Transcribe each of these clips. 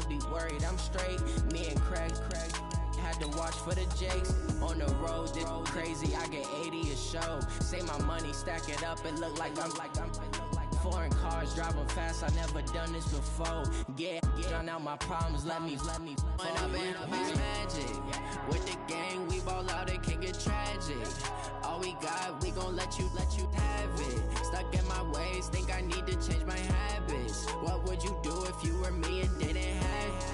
be worried, I'm straight. Me and Craig had to watch for the Jakes. On the road, this crazy, I get 80 a show. Say my money, stack it up, it look like I'm foreign cars, driving fast, I never done this before. Drown out my problems, let me. When I've been magic. With the gang, we ball out, it can get tragic. All we got, we gon' let you have it. Stuck in my ways, think I need to change my habits. What would you do if you were me and didn't have it?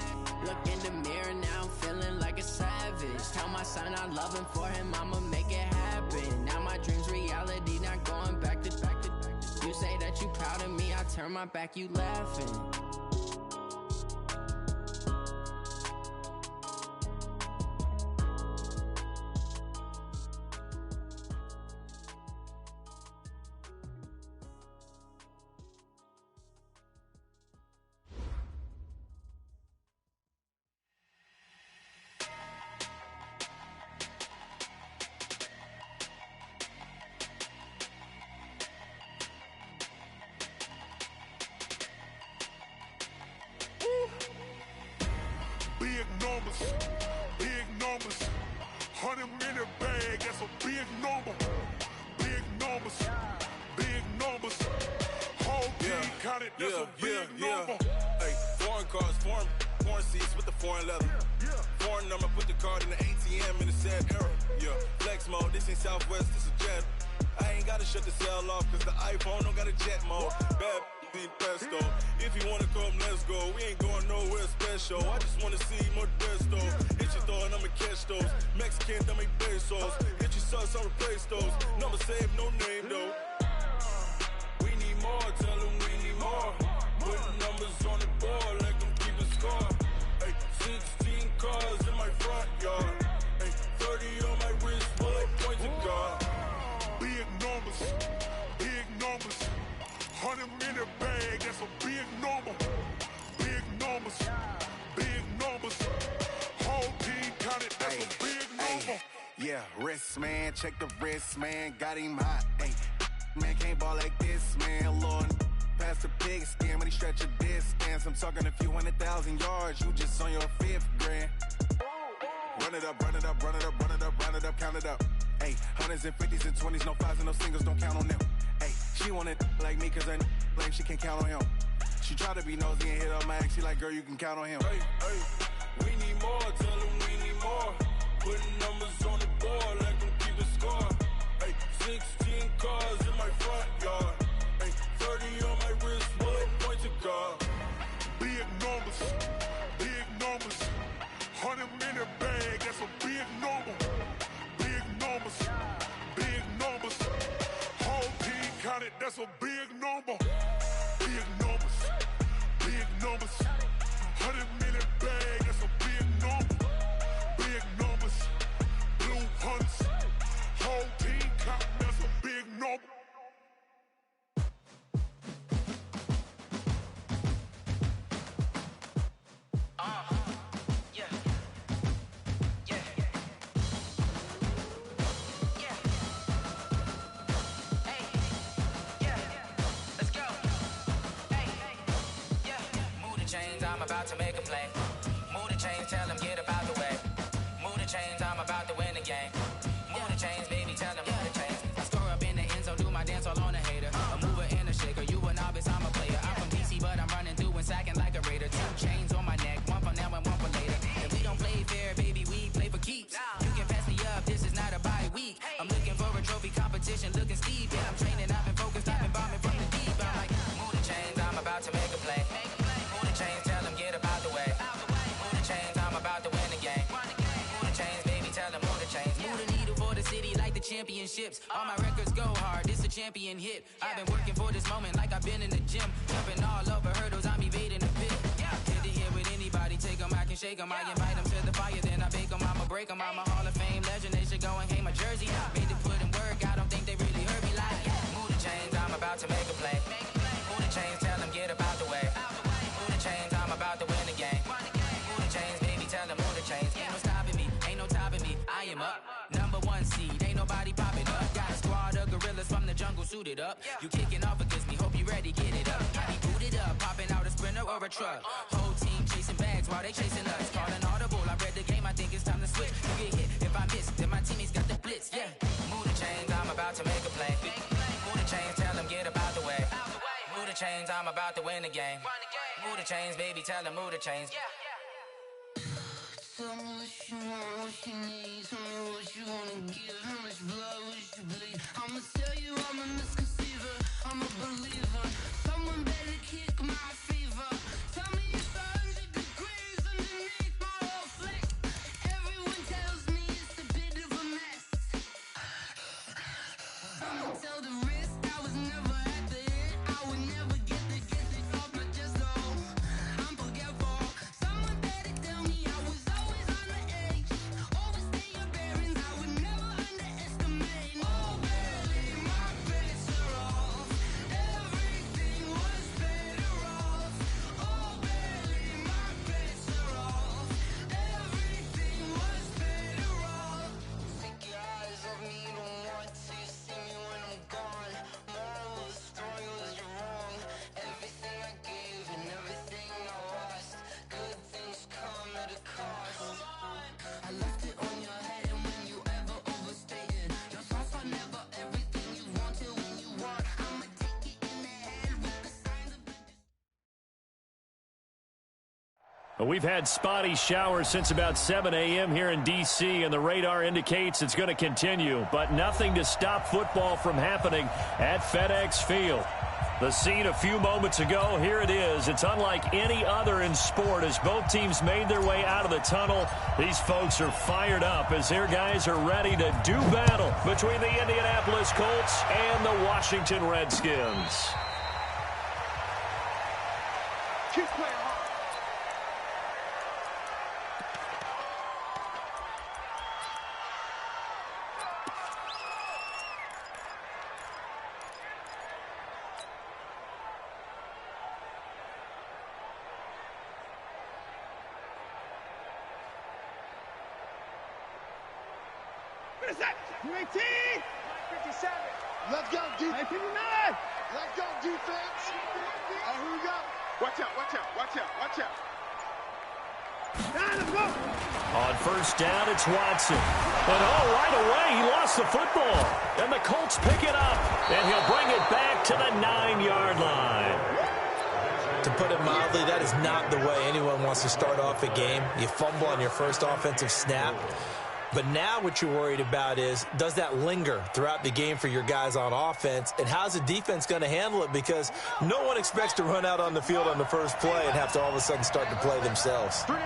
Look in the mirror now, I'm feeling like a savage. Tell my son I love him, for him I'ma make it happen. Now my dream's reality, not going back to. You say that you proud of me, I turn my back, you laughing. Big numbers, 100 minute bag, that's a big number. Big numbers, whole team counted, that's a big number. Hey, foreign cars, foreign seats with the foreign leather. Foreign number, put the card in the ATM in the sad era. Yeah, flex mode, this ain't Southwest, this a jet. I ain't gotta shut the cell off, cause the iPhone don't got a jet mode. Bad pesto. If you wanna come, let's go. We ain't going nowhere special. I just wanna see more pesto. Hit your thought, I'ma catch those. Mexican, I'ma make pesos. Hit your sauce, I'll replace those. Number save, no name though. We need more, tell them we need more. Putting numbers on the board like I'm keeping score. Hey, 16 cars in my front yard. Hey, 30 on my wrist, full of points of God. Big numbers, 100 minute bag, that's a big number. Big numbers, whole team counted, that's a big number. Yeah, wrist man, check the wrist man, got him hot. Ay, man can't ball like this, man. Lord, past the pig skin, but he stretch a distance. I'm talking a few 100,000 yards, you just on your 5th grand. Run it up, count it up. Ay, hundreds and 50s and 20s, no 5s and no singles, don't count on them. Ay, she want it like me, cause her like she can count on him. She try to be nosy and hit up my ex, she like, girl, you can count on him. Hey, we need more, tell them we need more. Putting numbers on the board like I'm keeping score. Hey, 16 cars in my front yard. Hey, 30 on my wrist, full of points of God. Big numbers, 100 minute bag, that's a big number. Big numbers, whole team counted, that's a big number. Big numbers, 100 minute bag, that's a big number. Big numbers, blue hunts, whole team counted, that's a big number. I'm about to make a play. Move the chains, tell them get about the way. Move the chains, I'm about to win the game. Move the chains, baby, tell them move the chains. I score up in the end zone, do my dance all on a hater. A mover and a shaker, you a novice, I'm a player. I'm from DC, but I'm running through and sacking like a raider. 2 chains on my neck, one for now and one for later. If we don't play fair, baby, we play for keeps. You can pass me up, this is not a bye week. I'm looking for a trophy competition, looking steep. Yeah, I'm training, I've been focused, I've been bombing from the deep. I'm like, move the chains, I'm about to make a play. Move the chains, tell them get about the way. Move the chains, I'm about to win the game. Move the chains, baby, tell them move the chains. Move the needle for the city like the championships. All my records go hard, this a champion hit. I've been working for this moment like I've been in the gym. Jumping all over hurdles, I'm evading the pit. Hit to hit with anybody, take them, I can shake them. I invite them to the fire, then I bake them, I'ma break them. I'm a Hall of Fame legend, they should go and hang my jersey. Made to put in work, I don't think they really heard me like, move the chains, I'm about to make a play. Move the chains, tell them get about the way. Move the chains, I'm about to win the game. Move the chains, baby, tell them move the chains. Ain't no stopping me, ain't no topping me. I am up, number 1 seed, ain't nobody popping up. Got a squad of gorillas from the jungle suited up. You kicking off against me, hope you ready, get it up. I be booted up, popping out a Sprinter or a truck. Whole team chasing bags, while they chasing us. Calling audible, I read the game, I think it's time to switch. You get hit, if I miss, then my teammates got the blitz, yeah. Move the chains, I'm about to make a play. Move the chains, tell them get about the way. Move the chains, I'm about to win the game. Move the chains, baby, tell them move the chains. Tell me what you want, what you need. Tell me what you wanna give. How much blood would you bleed? I'ma tell you I'm a misconceiver. I'm a believer. Someone better kick my fever. Tell me it's 100 degrees underneath my whole flick. Everyone tells me it's a bit of a mess. I'ma tell the risk I was never at the end. I would never get it off my chest, though. I'm forgetful. Someone better tell me I was always on the edge. Overstay your bearings, I would never underestimate. Oh, barely, my bets are off. Everything was better off. Oh, barely, my bets are off. Everything was better off. Take your eyes off me, don't want to see me when I'm gone. Moral of the story was you're wrong. Everything I gave and everything I lost. Good things come at a cost. I left it on your head, and when you ever overstated, your thoughts are never everything you wanted when you want. I'ma take it in the head with the signs of Well, we've had spotty showers since about 7 a.m. here in D.C., and the radar indicates it's going to continue, but nothing to stop football from happening at FedEx Field. The scene a few moments ago, here it is. It's unlike any other in sport as both teams made their way out of the tunnel. These folks are fired up as their guys are ready to do battle between the Indianapolis Colts and the Washington Redskins. Keep playing hard. What is that? 18! 57. Let's go, defense. 59. Let's go, defense. Here we go. Watch out, watch out, watch out, watch out. Let's go. On first down, it's Watson. And right away, he lost the football. And the Colts pick it up. And he'll bring it back to the 9-yard line. To put it mildly, that is not the way anyone wants to start off a game. You fumble on your first offensive snap. But now what you're worried about is, does that linger throughout the game for your guys on offense? And how's the defense going to handle it? Because no one expects to run out on the field on the first play and have to all of a sudden start to play themselves. And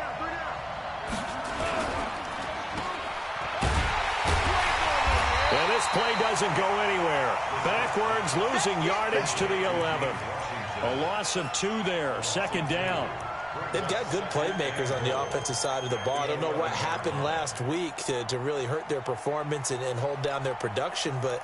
this play doesn't go anywhere. Backwards, losing yardage to the 11. A loss of 2 there, second down. They've got good playmakers on the offensive side of the ball. I don't know what happened last week to really hurt their performance and hold down their production, but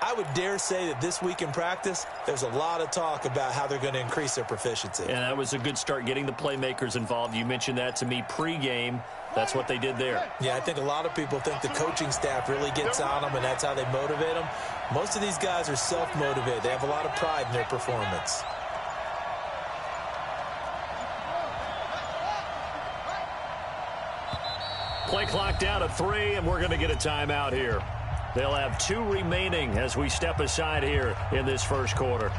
I would dare say that this week in practice, there's a lot of talk about how they're going to increase their proficiency. And that was a good start getting the playmakers involved. You mentioned that to me pregame. That's what they did there. Yeah, I think a lot of people think the coaching staff really gets on them, and that's how they motivate them. Most of these guys are self-motivated. They have a lot of pride in their performance. Play clock down to 3, and we're going to get a timeout here. They'll have 2 remaining as we step aside here in this first quarter.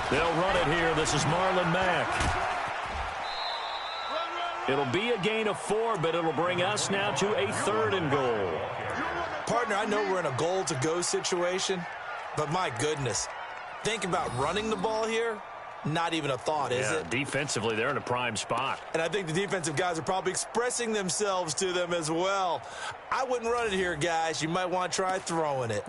They'll run it here. This is Marlon Mack. It'll be a gain of 4, but it'll bring us now to a 3rd and goal. Partner, I know we're in a goal-to-go situation, but my goodness, think about running the ball here. Not even a thought, is it? Defensively, they're in a prime spot. And I think the defensive guys are probably expressing themselves to them as well. I wouldn't run it here, guys. You might want to try throwing it.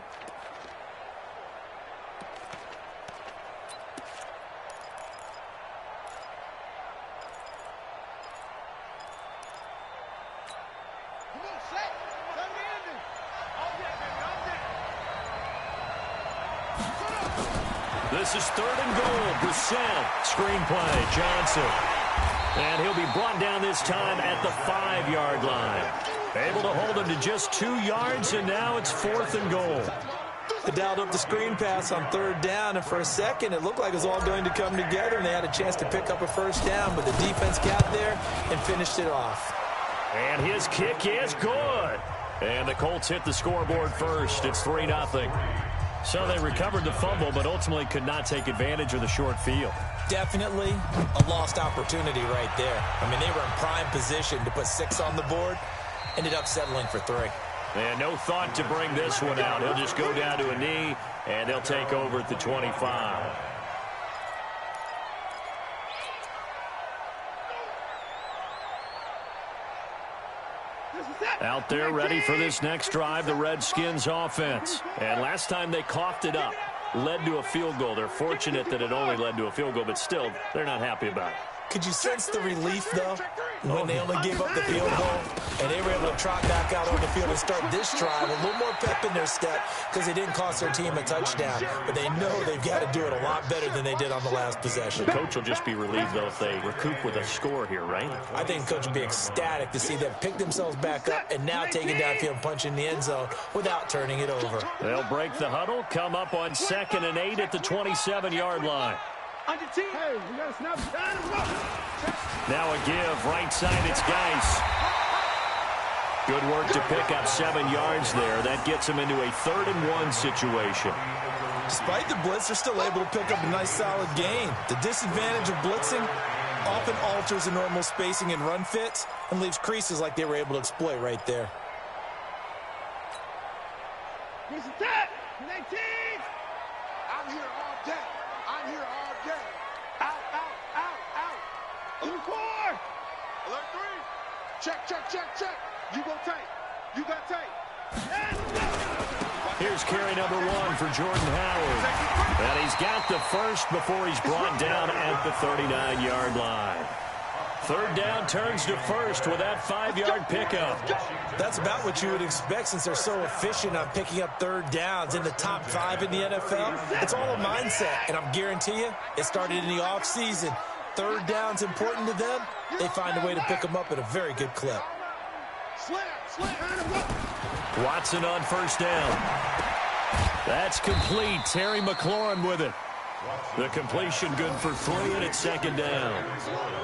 This is 3rd and goal. Brissett. Screenplay. Johnson. And he'll be brought down this time at the 5-yard line. Able to hold him to just 2 yards, and now it's 4th and goal. They dialed up the screen pass on 3rd down, and for a second it looked like it was all going to come together, and they had a chance to pick up a 1st down, but the defense got there and finished it off. And his kick is good. And the Colts hit the scoreboard first. It's 3-0. So they recovered the fumble, but ultimately could not take advantage of the short field. Definitely a lost opportunity right there. I mean, they were in prime position to put 6 on the board. Ended up settling for 3. And no thought to bring this one out. He'll just go down to a knee, and they'll take over at the 25. Out there ready for this next drive, the Redskins offense. And last time they coughed it up, led to a field goal. They're fortunate that it only led to a field goal, but still, they're not happy about it. Could you sense the relief, though, when they only gave up the field goal and they were able to trot back out on the field and start this drive? A little more pep in their step because they didn't cost their team a touchdown. But they know they've got to do it a lot better than they did on the last possession. The coach will just be relieved, though, if they recoup with a score here, right? I think the coach will be ecstatic to see them pick themselves back up and now take it downfield and punch in the end zone without turning it over. They'll break the huddle, come up on 2nd and 8 at the 27-yard line. Hey, we got to snap the time. Now a give, right side, it's Geis. Good work to pick up 7 yards there. That gets him into a 3rd and 1 situation. Despite the blitz, they're still able to pick up a nice solid gain. The disadvantage of blitzing often alters the normal spacing and run fits and leaves creases like they were able to exploit right there. This is that. 19. I'm here all day. I'm here all day. Out, out, out, out. Alert 4. Alert 3. Check, check, check, check. You go tight. You got tight. Here's carry number 1 for Jordan Howard. And he's got the first before he's brought down at the 39-yard line. 3rd down turns to 1st with that 5-yard pickup. That's about what you would expect since they're so efficient on picking up 3rd downs in the top 5 in the NFL. It's all a mindset, and I'm guarantee you it started in the offseason. 3rd down's important to them. They find a way to pick them up at a very good clip. Watson on 1st down. That's complete. Terry McLaurin with it. The completion good for 3, and it's 2nd down.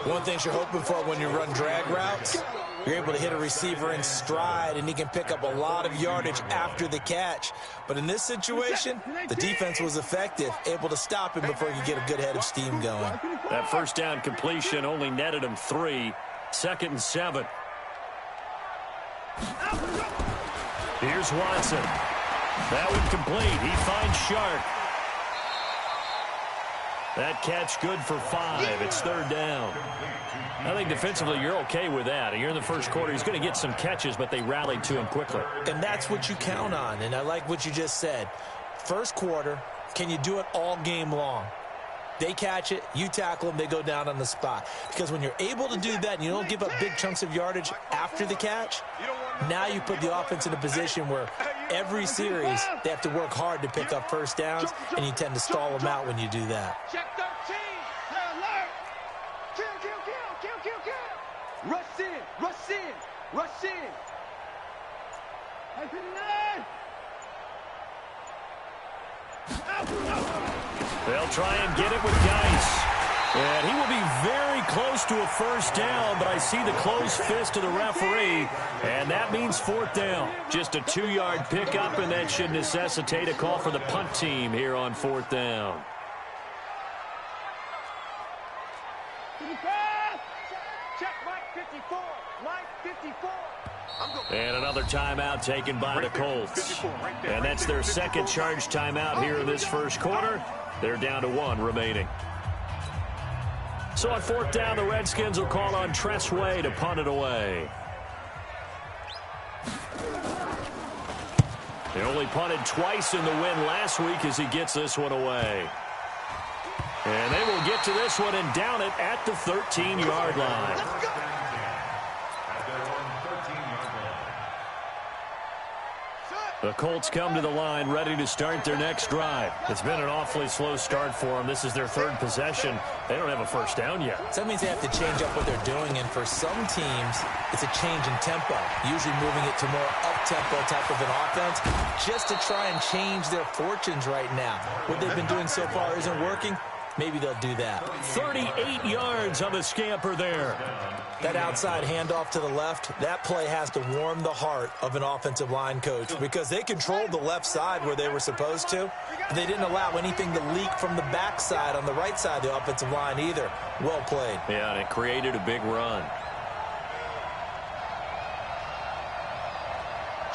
One thing you're hoping for when you run drag routes, you're able to hit a receiver in stride, and he can pick up a lot of yardage after the catch. But in this situation, the defense was effective, able to stop him before he could get a good head of steam going. That 1st down completion only netted him 3. 2nd and 7. Here's Watson. That one complete. He finds Sharp. That catch good for 5. It's 3rd down. I think defensively you're okay with that. Here in the first quarter, he's going to get some catches, but they rallied to him quickly. And that's what you count on, and I like what you just said. First quarter, can you do it all game long? They catch it, you tackle them, they go down on the spot. Because when you're able to do that and you don't give up big chunks of yardage after the catch, now you put the offense in a position where every series they have to work hard to pick up 1st downs, and you tend to stall them out when you do that. Check 13. Alert. Kill, kill, kill, kill, kill, kill. Rush in, rush in, rush in. 59. They'll try and get it with Geis. And he will be very close to a 1st down, but I see the closed fist of the referee, and that means 4th down. Just a 2-yard pickup, and that should necessitate a call for the punt team here on 4th down. Check Mike 54. Mike 54. And another timeout taken by the Colts. And that's their 2nd charge timeout here in this first quarter. They're down to 1 remaining. So on 4th down, the Redskins will call on Tress Way to punt it away. They only punted twice in the win last week as he gets this one away. And they will get to this one and down it at the 13-yard line. The Colts come to the line ready to start their next drive. It's been an awfully slow start for them. This is their third possession. They don't have a first down yet. So that means they have to change up what they're doing, and for some teams, it's a change in tempo, usually moving it to more up-tempo type of an offense just to try and change their fortunes right now. What they've been doing so far isn't working. Maybe they'll do that. 38 yards on the scamper there. That outside handoff to the left, that play has to warm the heart of an offensive line coach because they controlled the left side where they were supposed to. They didn't allow anything to leak from the backside on the right side of the offensive line either. Well played. Yeah, and it created a big run.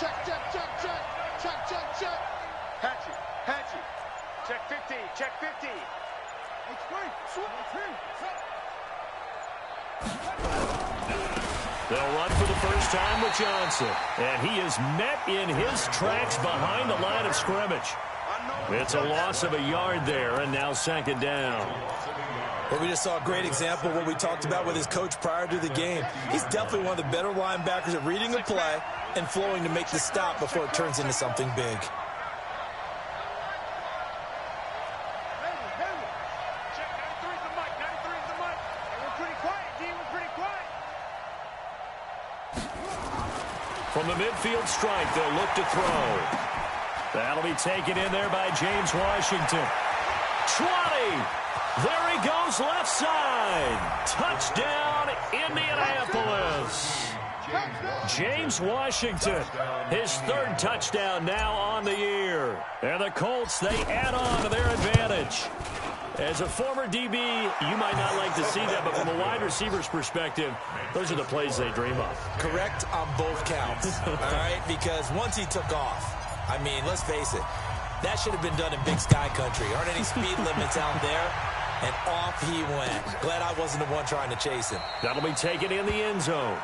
Check, check, check, check. Check, check, check. Hatchet, Hatchet. Check 50, check 50. They'll run for the first time with Johnson. And he is met in his tracks behind the line of scrimmage. It's a loss of a yard there, and now second down. Well, we just saw a great example of what we talked about with his coach prior to the game. He's definitely one of the better linebackers at reading a play and flowing to make the stop before it turns into something big. From the midfield stripe, they'll look to throw. That'll be taken in there by James Washington. 20. There he goes, left side. Touchdown, Indianapolis. James Washington, his third touchdown now on the year. And the Colts, they add on to their advantage. As a former DB, you might not like to see that, but from a wide receiver's perspective, those are the plays they dream of. Correct on both counts, all right? Because once he took off, I mean, let's face it, that should have been done in Big Sky Country. Aren't any speed limits out there? And off he went. Glad I wasn't the one trying to chase him. That'll be taken in the end zone.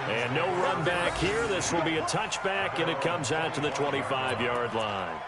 And no run back here. This will be a touchback, and it comes out to the 25-yard line.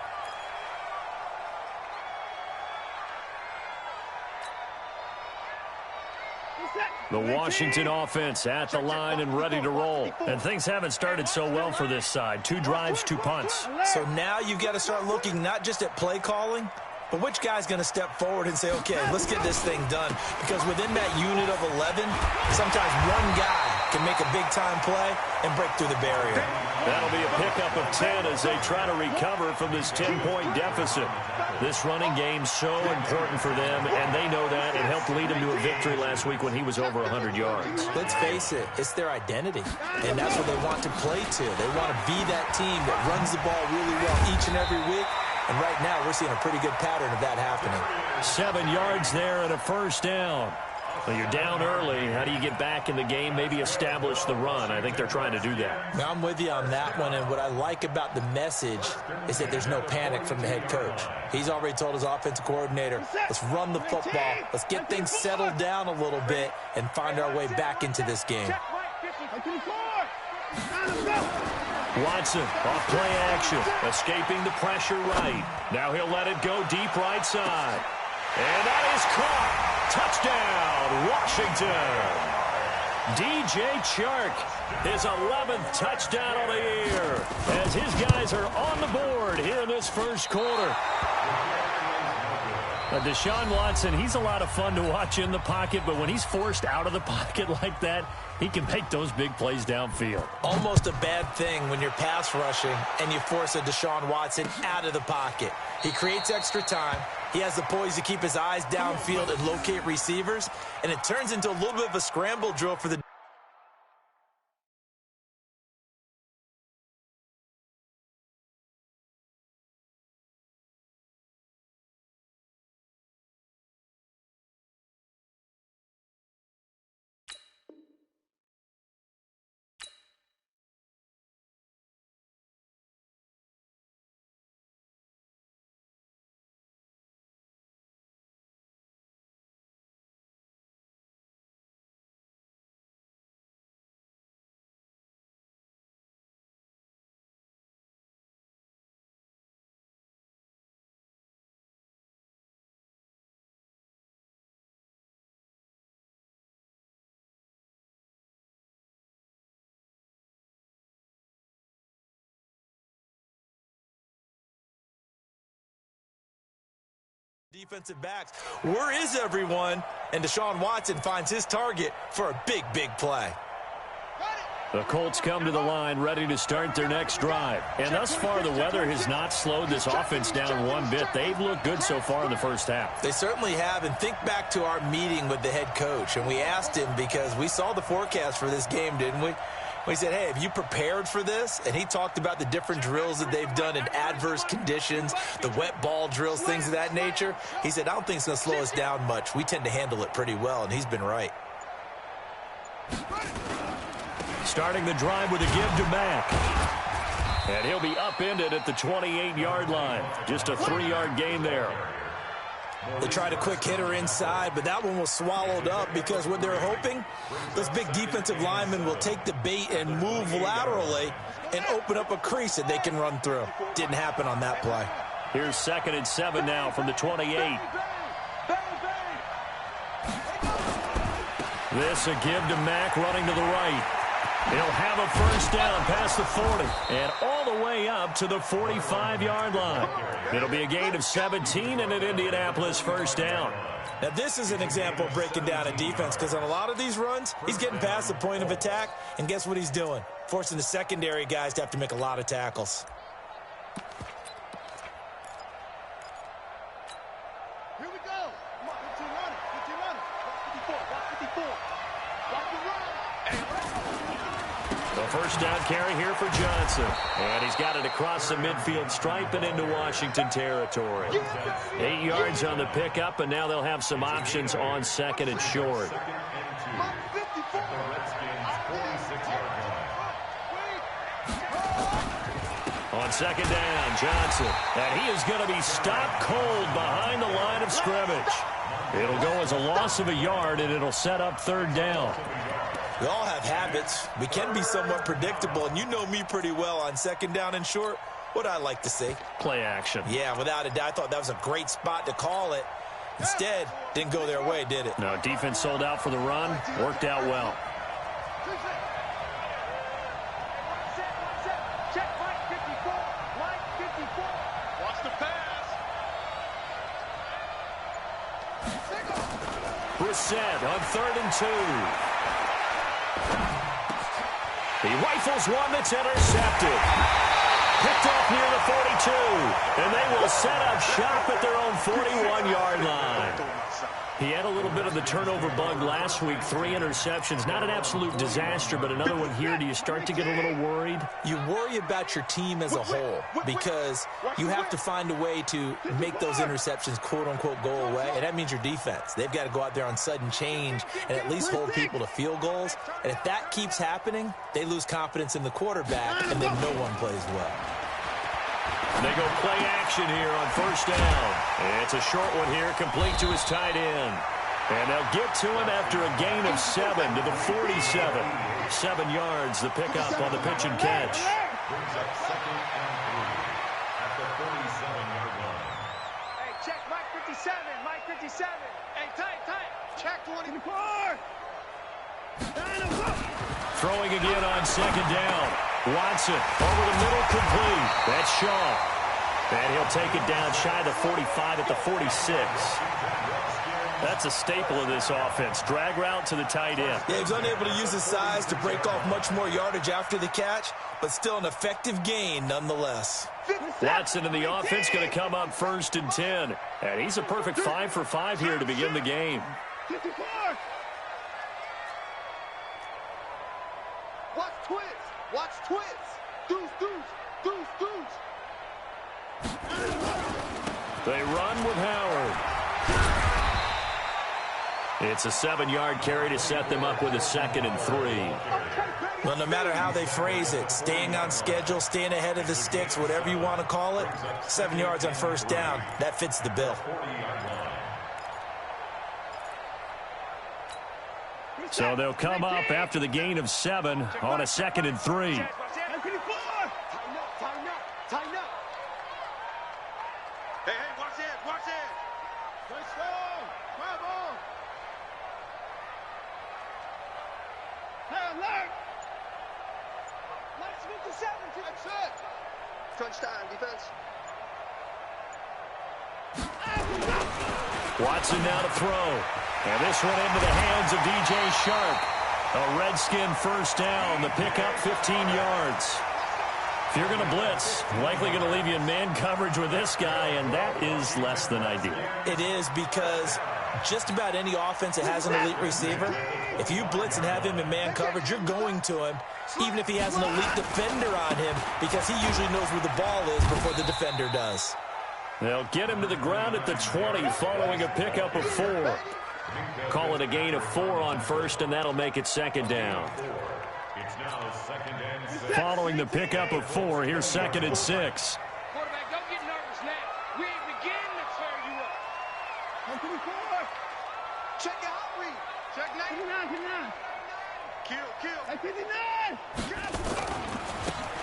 The Washington offense at the line and ready to roll. And things haven't started so well for this side. 2 drives, 2 punts. So now you've got to start looking not just at play calling, but which guy's going to step forward and say, okay, let's get this thing done. Because within that unit of 11, sometimes one guy can make a big-time play and break through the barrier. That'll be a pickup of 10 as they try to recover from this 10-point deficit. This running game's so important for them, and they know that. It helped lead them to a victory last week when he was over 100 yards. Let's face it, it's their identity, and that's what they want to play to. They want to be that team that runs the ball really well each and every week, and right now we're seeing a pretty good pattern of that happening. 7 yards there and a first down. Well, you're down early. How do you get back in the game, maybe establish the run? I think they're trying to do that. Now, I'm with you on that one, and what I like about the message is that there's no panic from the head coach. He's already told his offensive coordinator, let's run the football, let's get things settled down a little bit and find our way back into this game. Watson off play action, escaping the pressure right. Now he'll let it go deep right side. And that is caught. Touchdown, Washington. DJ Chark, his 11th touchdown of the year, as his guys are on the board here in this first quarter. Deshaun Watson, he's a lot of fun to watch in the pocket, but when he's forced out of the pocket like that, he can make those big plays downfield. Almost a bad thing when you're pass rushing and you force a Deshaun Watson out of the pocket. He creates extra time. He has the poise to keep his eyes downfield and locate receivers, and it turns into a little bit of a scramble drill for the Defensive backs. Where is everyone? And Deshaun Watson finds his target for a big, big play. The Colts come to the line ready to start their next drive. And thus far, the weather has not slowed this offense down one bit. They've looked good so far in the first half. They certainly have. And think back to our meeting with the head coach. And we asked him because we saw the forecast for this game, didn't we? We said, hey, have you prepared for this? And he talked about the different drills that they've done in adverse conditions, the wet ball drills, things of that nature. He said, I don't think it's going to slow us down much. We tend to handle it pretty well, and he's been right. Starting the drive with a give to Mack. And he'll be upended at the 28-yard line. Just a 3-yard gain there. They tried a quick hitter inside, but that one was swallowed up because what they're hoping, those big defensive linemen will take the bait and move laterally and open up a crease that they can run through. Didn't happen on that play. Here's 2nd and 7 now from the 28. This a give to Mack running to the right. He'll have a first down past the 40 and all the way up to the 45-yard line. It'll be a gain of 17 and an Indianapolis first down. Now, this is an example of breaking down a defense because on a lot of these runs, he's getting past the point of attack, and guess what he's doing? Forcing the secondary guys to have to make a lot of tackles. Here we go. Come on, 15 runners. 15 runners. Watch 54. Watch the run. The first down carry here for Johnson. And he's got it across the midfield stripe and into Washington territory. 8 yards on the pickup, and now they'll have some options on 2nd and short. On 2nd down, Johnson. And he is going to be stopped cold behind the line of scrimmage. It'll go as a loss of a yard, and it'll set up 3rd down. We all have habits. We can be somewhat predictable, and you know me pretty well on 2nd down and short. What I like to see? Play action. Yeah, without a doubt. I thought that was a great spot to call it. Instead, didn't go their way, did it? No, defense sold out for the run. Worked out well. Check Mike 54. Mike 54. Watch the pass. Brissett on 3rd and 2. He rifles one that's intercepted. Picked off near the 42. And they will set up shop at their own 41-yard line. He had a little bit of the turnover bug last week. 3 interceptions. Not an absolute disaster, but another one here. Do you start to get a little worried? You worry about your team as a whole because you have to find a way to make those interceptions, quote-unquote, go away. And that means your defense. They've got to go out there on sudden change and at least hold people to field goals. And if that keeps happening, they lose confidence in the quarterback, and then no one plays well. They go play action here on 1st down. It's a short one here, complete to his tight end. And they'll get to him after a gain of 7 to the 47. 7 yards, the pickup on the pitch and catch. Hey, check Mike 57. Mike 57. Hey, tight. Check 24. Throwing again on 2nd down. Watson over the middle, complete. That's Shaw. And he'll take it down shy of the 45 at the 46. That's a staple of this offense. Drag route to the tight end. Yeah, he's unable to use his size to break off much more yardage after the catch, but still an effective gain nonetheless. Watson and the offense going to come up 1st and 10. And he's a perfect 5 for 5 here to begin the game. 54. Watch twist. Watch twist. Deuce. They run with Howard. It's a 7-yard carry to set them up with a 2nd and 3. Well, no matter how they phrase it, staying on schedule, staying ahead of the sticks, whatever you want to call it, 7 yards on 1st down, that fits the bill. So they'll come up after the gain of 7 on a 2nd and 3. Tighten up. Hey, watch it. Stay strong. Travel. Hey, alert. Mike 57. That's it. Crunch time, defense. Watson now to throw. And this one into the hands of DJ Shark. A Redskin first down. The pickup 15 yards. If you're going to blitz, likely going to leave you in man coverage with this guy, and that is less than ideal. It is, because just about any offense that has an elite receiver, if you blitz and have him in man coverage, you're going to him, even if he has an elite defender on him, because he usually knows where the ball is before the defender does. They'll get him to the ground at the 20 following a pickup of 4. Call it a gain of 4 on first, and that'll make it second down. Following the pickup of 4, here's 2nd and 6. Quarterback, don't get nervous now. We ain't beginning to tear you up. 124. Check out read. Check 99. Kill. 59.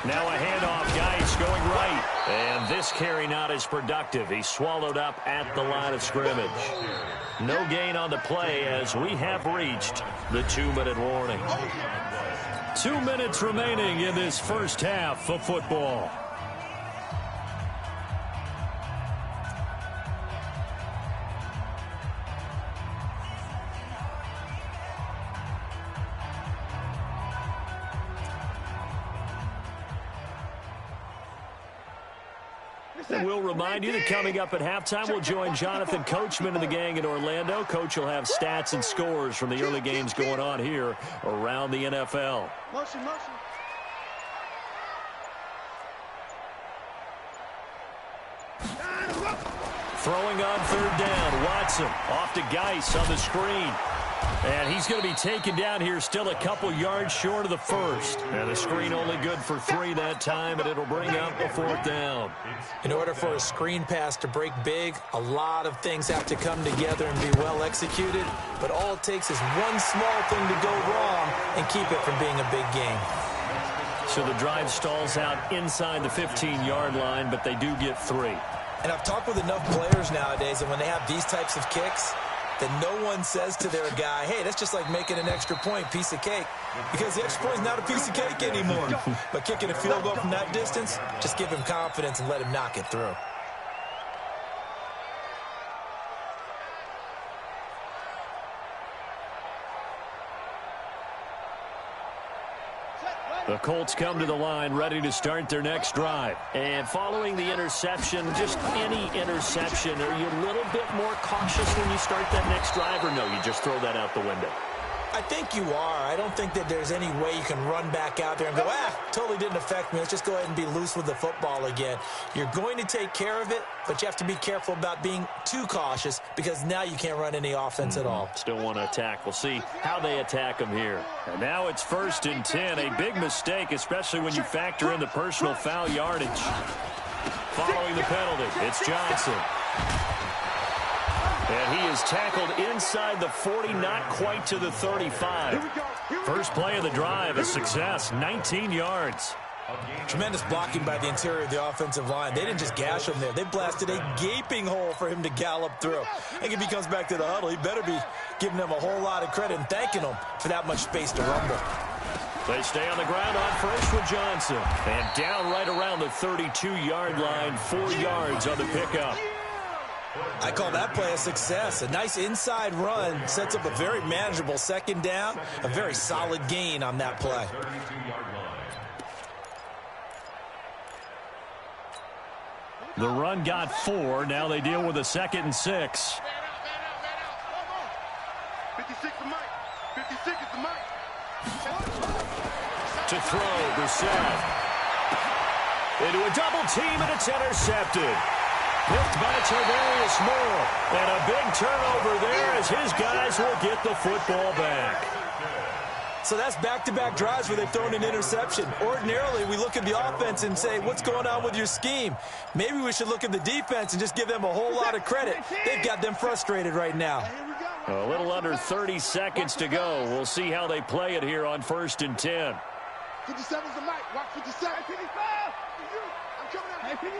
Now a handoff, Geis going right. And this carry not as productive. He swallowed up at the line of scrimmage. No gain on the play as we have reached the 2-minute warning. 2 minutes remaining in this first half of football. And we'll remind you that coming up at halftime, we'll join Jonathan Coachman and the gang in Orlando. Coach will have stats and scores from the early games going on here around the NFL. Motion. Throwing on 3rd down, Watson off to Geis on the screen. And he's going to be taken down here still a couple yards short of the first. And the screen only good for 3 that time, and it'll bring up a 4th down. In order for a screen pass to break big, a lot of things have to come together and be well executed. But all it takes is one small thing to go wrong and keep it from being a big game. So the drive stalls out inside the 15-yard line, but they do get 3. And I've talked with enough players nowadays that when they have these types of kicks, that no one says to their guy, hey, that's just like making an extra point, piece of cake. Because the extra point is not a piece of cake anymore. But kicking a field goal from that distance, just give him confidence and let him knock it through. The Colts come to the line ready to start their next drive. And following the interception, just any interception, are you a little bit more cautious when you start that next drive, or no, you just throw that out the window? I think you are. I don't think that there's any way you can run back out there and go, totally didn't affect me. Let's just go ahead and be loose with the football again. You're going to take care of it, but you have to be careful about being too cautious because now you can't run any offense at all. Still want to attack. We'll see how they attack them here. And now it's 1st and 10. A big mistake, especially when you factor in the personal foul yardage. Following the penalty, it's Johnson. And he is tackled inside the 40, not quite to the 35. First play of the drive, a success, 19 yards. Tremendous blocking by the interior of the offensive line. They didn't just gash him there. They blasted a gaping hole for him to gallop through. I think if he comes back to the huddle, he better be giving them a whole lot of credit and thanking them for that much space to rumble. They stay on the ground on first with Johnson. And down right around the 32-yard line, 4 yards on the pickup. I call that play a success. A nice inside run sets up a very manageable 2nd down. A very solid gain on that play. The run got 4. Now they deal with a 2nd and 6. 56 is Mike. 56 is the Mike. To throw, Brissett. Into a double team, and it's intercepted. Picked by Tarvarius Moore. And a big turnover there as his guys will get the football back. So that's back-to-back drives where they've thrown an interception. Ordinarily, we look at the offense and say, what's going on with your scheme? Maybe we should look at the defense and just give them a whole lot of credit. They've got them frustrated right now. A little under 30 seconds to go. We'll see how they play it here on 1st and 10. 57's the mic. Watch 57. 55. I'm coming out. 59.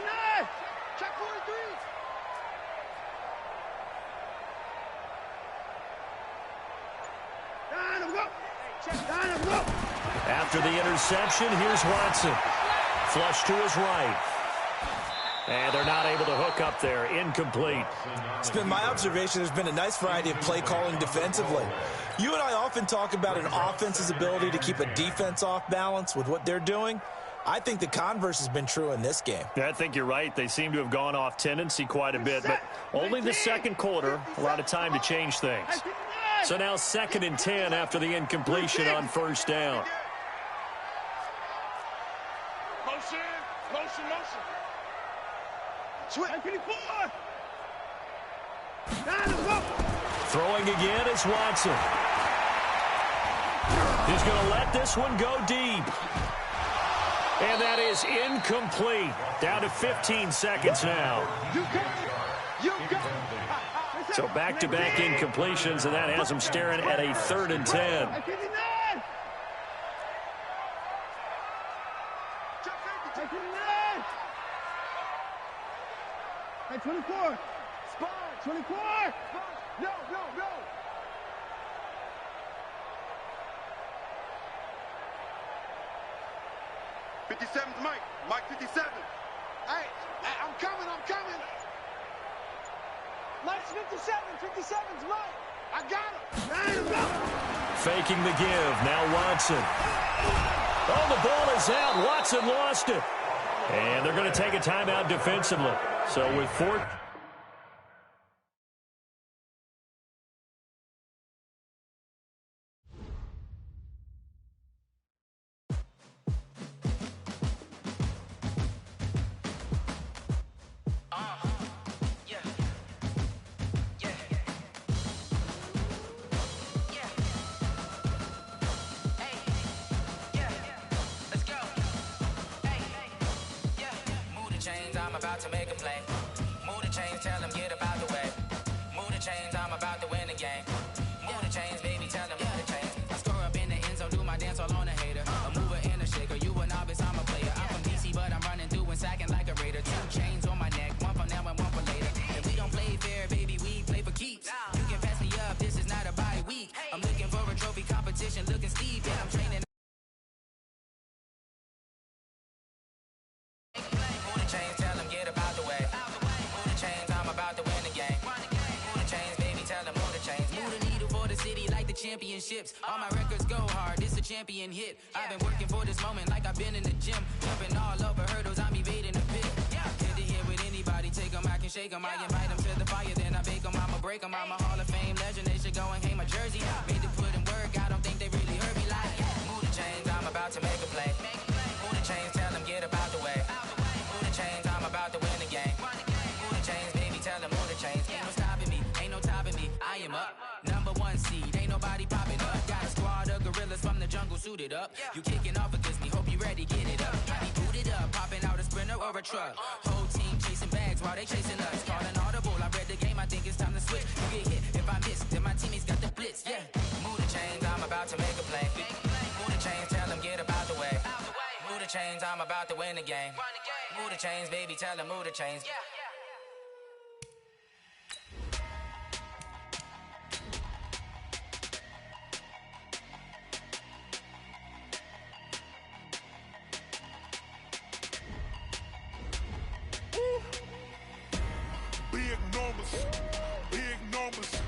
Check 43. After the interception, here's Watson. Flush to his right. And they're not able to hook up there. Incomplete. It's been my observation there's been a nice variety of play calling defensively. You and I often talk about an offense's ability to keep a defense off balance with what they're doing. I think the converse has been true in this game. Yeah, I think you're right. They seem to have gone off tendency quite a bit, but only the second quarter. A lot of time to change things. So now 2nd and 10 after the incompletion on first down. Motion, motion, motion. Switch. 54. Throwing again is Watson. He's going to let this one go deep. And that is incomplete. Down to 15 seconds now. So back-to-back incompletions, and that has them staring at a 3rd and 10. 24. Spot. 24. No. 57's Mike. Mike 57. Hey, I'm coming. Mike's 57. 57's Mike. I got him. Faking the give. Now Watson. Oh, the ball is out. Watson lost it. And they're going to take a timeout defensively. So with 4... I'm about to make a play. Move the chains, tell them get about the way. Move the chains, I'm about to win the game. Move the chains, baby, tell them move the chains. I score up in the end zone, do my dance all on a hater. A mover and a shaker, you a novice, I'm a player. I'm from DC, but I'm running through and sacking like a raider. 2 chains on my neck, one for now and one for later. And we don't play fair, baby, we play for keeps. You can pass me up, this is not a bye week. I'm looking for a trophy competition, looking steep, and I'm training. Championships, all my records go hard, it's a champion hit. I've been working for this moment like I've been in the gym. Jumping all over hurdles, I'm evading the pit. Head to head with anybody, take them, I can shake them. I invite them to the fire, then I bake them, I'ma break them. I'm a Hall of Fame legend, they should go and hang my jersey. Made to put in work, I don't think they really heard me like. Move the chains, I'm about to make a play. Move the chains, tell them get about the way. Move the chains, I'm about to win the game. Move the chains, baby, tell them move the chains. Ain't no stopping me, ain't no topping me, I am up. Number 1 seed, ain't nobody popping up. Got a squad of gorillas from the jungle suited up. You kicking off against me, hope you ready, get it up. I be booted up, popping out a sprinter or a truck. Whole team chasing bags while they chasing us. Calling audible, I read the game, I think it's time to switch. You get hit, if I miss, then my teammates got the blitz, yeah. Move the chains, I'm about to make a play. Move the chains, tell them get about the way. Move the chains, I'm about to win the game. Move the chains, baby, tell them move the chains. Big numbers,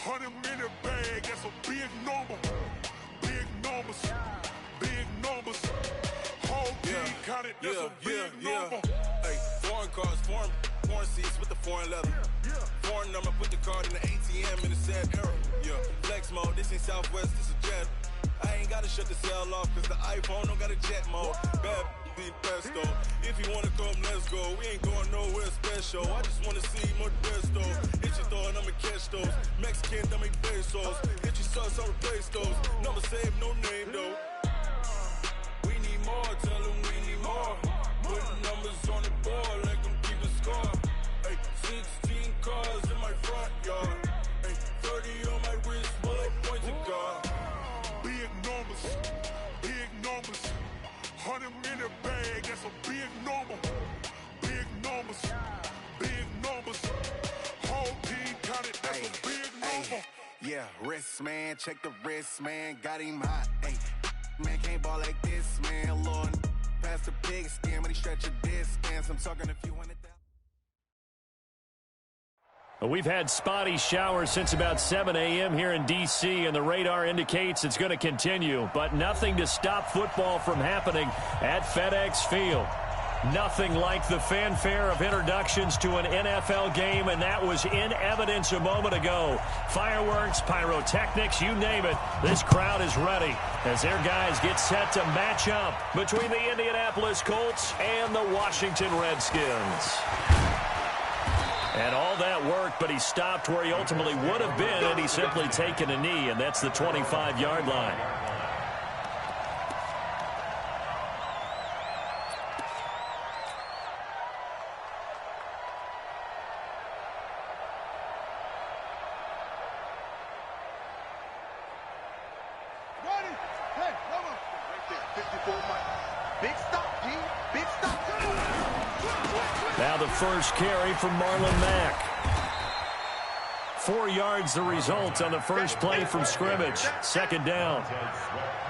100-minute bag, that's a big number. Big numbers, whole team counted, that's a big number. Hey, foreign cars, foreign seats with the foreign leather. Foreign number, put the card in the ATM in a sad era. Yeah, flex mode, this ain't Southwest, this is Jet. I ain't gotta shut the cell off, cause the iPhone don't got a jet mode. Bad be pesto. If you wanna come, let's go. We ain't going nowhere special. I just wanna see more pesto. Hit your thought, I'ma catch those. Mexican, I make pesos. Hit your sauce, I'll replace those. Number save, no name though. We need more, tell them we need more. Putting numbers on the board, like them keep a score. Hey, 16 cars in my front yard. Hey, 30 on my wrist, bullet points of God. Big numbers, 100-minute bag, that's a big number. Big numbers, whole team counted, that's a big number. Yeah, wrist man, check the wrist man, got him hot. Ay, man can't ball like this, man. Lord, past the pig skin when he stretch a distance. I'm talking a few 100,000. We've had spotty showers since about 7 a.m. here in D.C., and the radar indicates it's going to continue, but nothing to stop football from happening at FedEx Field. Nothing like the fanfare of introductions to an NFL game, and that was in evidence a moment ago. Fireworks, pyrotechnics, you name it. This crowd is ready as their guys get set to match up between the Indianapolis Colts and the Washington Redskins. And all that worked, but he stopped where he ultimately would have been, and he's simply taken a knee, and that's the 25-yard line. Now the first carry from Marlon Mack. 4 yards the result on the first play from scrimmage. Second down.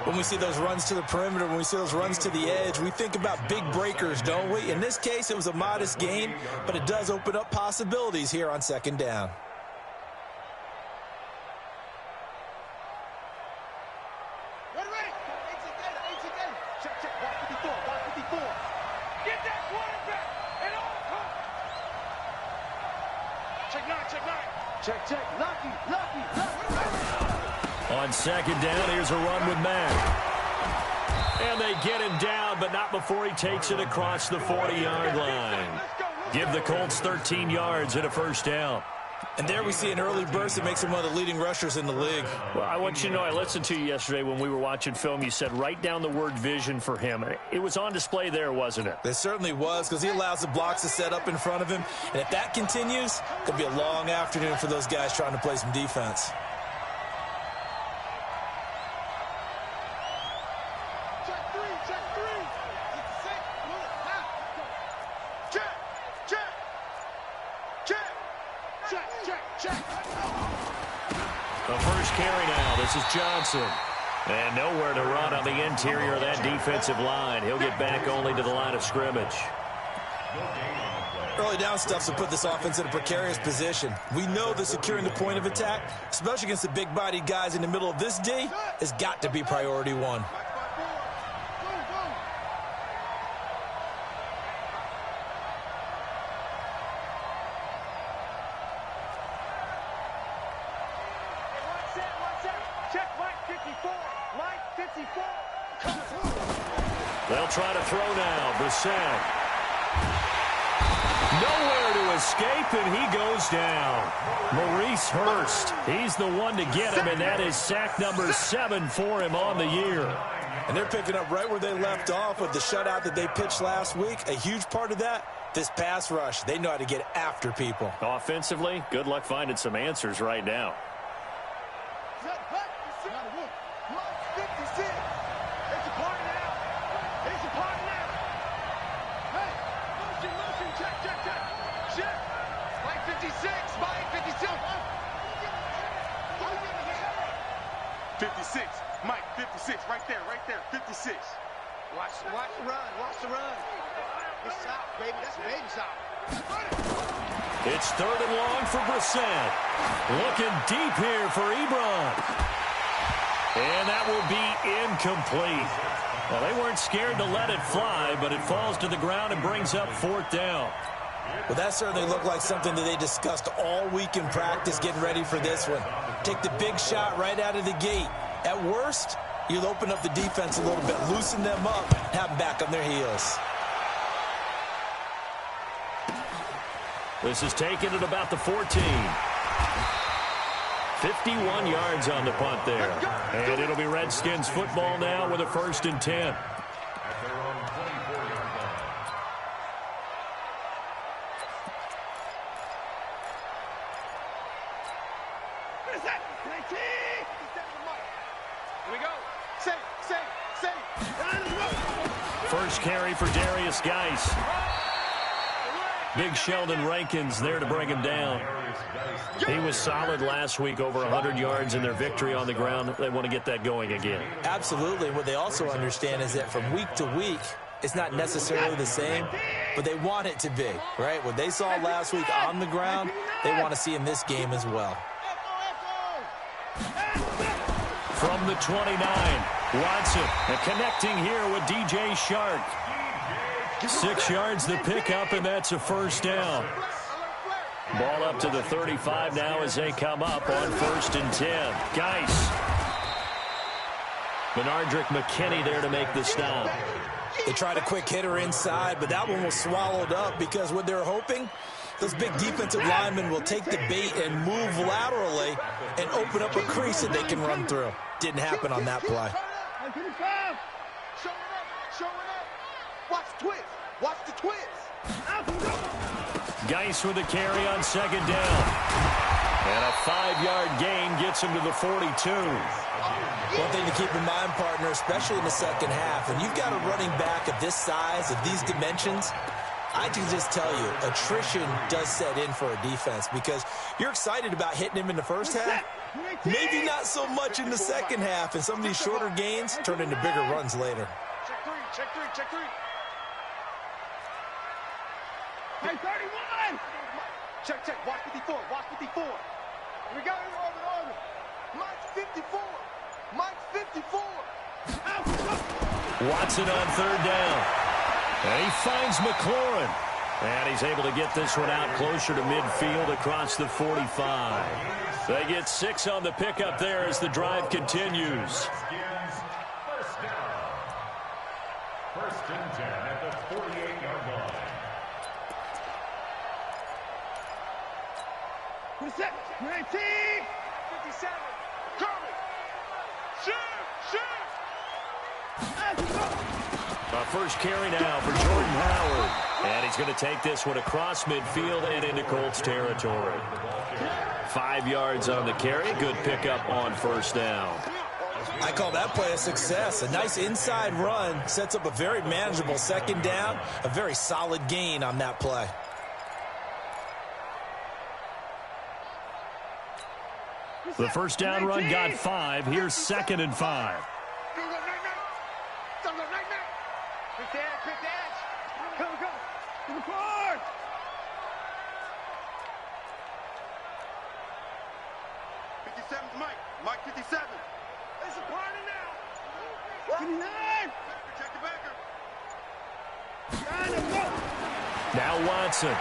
When we see those runs to the perimeter, when we see those runs to the edge, we think about big breakers, don't we? In this case, it was a modest gain, but it does open up possibilities here on second down. On second down, here's a run with Mack. And they get him down, but not before he takes it across the 40-yard line. Give the Colts 13 yards and a first down. And there we see an early burst that makes him one of the leading rushers in the league. Well, I want you to know, I listened to you yesterday when we were watching film. You said write down the word vision for him. It was on display there, wasn't it? It certainly was, because he allows the blocks to set up in front of him. And if that continues, it could be a long afternoon for those guys trying to play some defense. The first carry now. This is Johnson. And nowhere to run on the interior of that defensive line. He'll get back only to the line of scrimmage. Early down stuff to put this offense in a precarious position. We know that securing the point of attack, especially against the big-bodied guys in the middle of this D, has got to be priority one. They'll try to throw now. Brissett. Nowhere to escape, and he goes down. Maurice Hurst. He's the one to get him, and that is sack number 7 for him on the year. And they're picking up right where they left off with the shutout that they pitched last week. A huge part of that, this pass rush. They know how to get after people. Offensively, good luck finding some answers right now. Mike, 56, right there, 56. Watch the run. It's out, baby, that's a baby shot. It's third and long for Brissett. Looking deep here for Ebron. And that will be incomplete. Well, they weren't scared to let it fly, but it falls to the ground and brings up fourth down. Well, that certainly looked like something that they discussed all week in practice getting ready for this one. Take the big shot right out of the gate. At worst, you'll open up the defense a little bit, loosen them up, have them back on their heels. This is taken at about the 14. 51 yards on the punt there. And it'll be Redskins football now with a 1st and 10. First carry for Darius Geis. Big Sheldon Rankins there to bring him down. He was solid last week, over 100 yards in their victory on the ground. They want to get that going again. Absolutely. What they also understand is that from week to week, it's not necessarily the same. but they want it to be, right? What they saw last week on the ground, they want to see in this game as well. From the 29, Watson, and connecting here with DJ Shark. 6 yards the pickup, and that's a first down. Ball up to the 35 now as they come up on 1st and 10. Geis. Benardrick McKinney there to make the stop. They tried a quick hitter inside, but that one was swallowed up because what they're hoping, those big defensive linemen will take the bait and move laterally and open up a crease that they can run through. Didn't happen on that play. Watch the twist. Watch the twist. Geis with a carry on 2nd down. And a 5-yard gain gets him to the 42. One thing to keep in mind, partner, especially in the second half, when you've got a running back of this size, of these dimensions, I can just tell you, attrition does set in for a defense because you're excited about hitting him in the first half. Maybe not so much in the second half, and some of these shorter gains turn into bigger runs later. Check three, check three, check three. Hey, 31! Check, check. Watch 54. Watch 54. We got him on. Mike's 54. Mike's 54. Watson on 3rd down. And he finds McLaurin. And he's able to get this one out closer to midfield across the 45. They get 6 on the pickup there as the drive continues. First and 10 at the 48-yard line. 27, 19, 57. Curry. Shoot. A first carry now for Jordan Howard. And he's going to take this one across midfield and into Colts territory. 5 yards on the carry. Good pickup on 1st down. I call that play a success. A nice inside run sets up a very manageable 2nd down. A very solid gain on that play. The first down run got 5. Here's 2nd and 5. To the court. 57's Mike. Mike 57. It's a party now. 59. Check the backer. Now Watson.